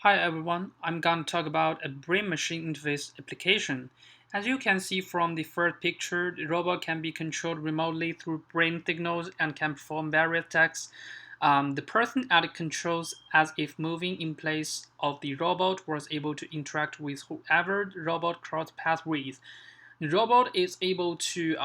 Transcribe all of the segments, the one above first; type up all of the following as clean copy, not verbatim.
Hi everyone, I'm going to talk about a brain-machine interface application. As you can see from the first picture, the robot can be controlled remotely through brain signals and can perform various tasks. The person at the controls, as if moving in place of the robot, was able to interact with whoever the robot crossed paths with. The robot is able to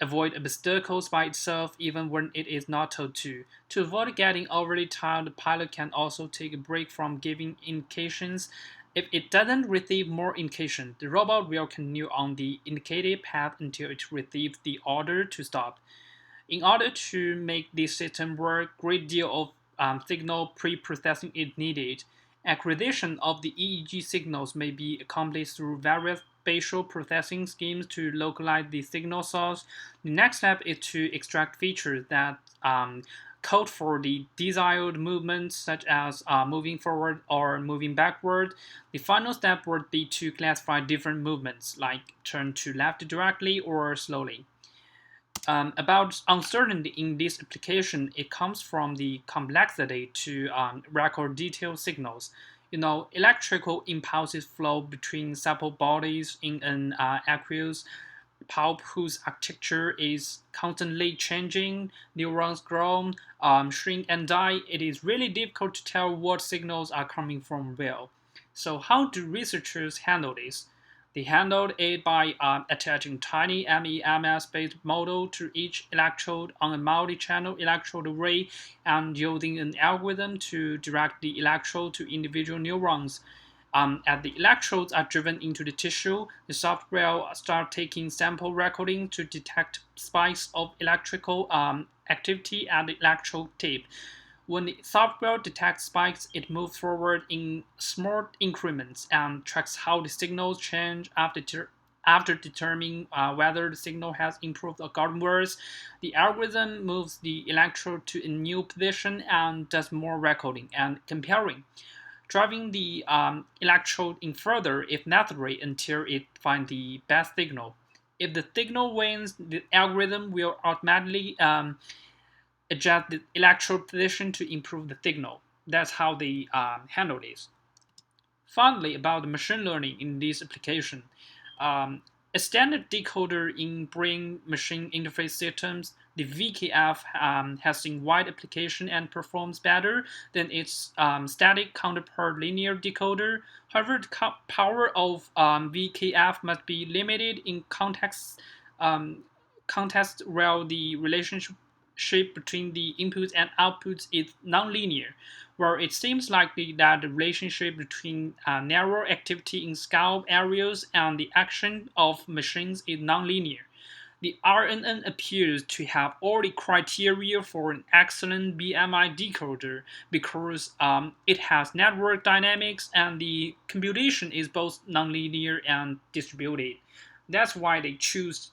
avoid obstacles by itself even when it is not told to. To avoid getting overly tired, the pilot can also take a break from giving indications. If it doesn't receive more indication, the robot will continue on the indicated path until it receives the order to stop. In order to make this system work, a great deal of signal pre-processing is needed. Acquisition of the EEG signals may be accomplished through various spatial processing schemes to localize the signal source. The next step is to extract features that code for the desired movements, such as moving forward or moving backward. The final step would be to classify different movements, like turn to left directly or slowly. About uncertainty in this application, it comes from the complexity to record detailed signals. Electrical impulses flow between separate bodies in an aqueous pulp whose architecture is constantly changing. Neurons grow, shrink, and die. It is really difficult to tell what signals are coming from where. So, how do researchers handle this? They handled it by attaching tiny MEMS-based model to each electrode on a multi-channel electrode array and using an algorithm to direct the electrode to individual neurons. As the electrodes are driven into the tissue, the software starts taking sample recording to detect spikes of electrical activity at the electrode tip. When the software detects spikes, it moves forward in small increments and tracks how the signals change after determining whether the signal has improved or gotten worse. The algorithm moves the electrode to a new position and does more recording and comparing, driving the electrode in further if necessary until it finds the best signal. If the signal wins, the algorithm will automatically adjust the electrode position to improve the signal. That's how they handle this. Finally, about the machine learning in this application, um, a standard decoder in brain-machine interface systems, the VKF has seen wide application and performs better than its static counterpart linear decoder. However, the power of VKF must be limited in um, context where the relationship between the inputs and outputs is nonlinear, where it seems likely that the relationship between narrow activity in scalp areas and the action of machines is nonlinear. The RNN appears to have all the criteria for an excellent BMI decoder because it has network dynamics and the computation is both nonlinear and distributed. That's why they choose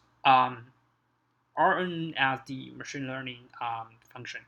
RNN as the machine learning function.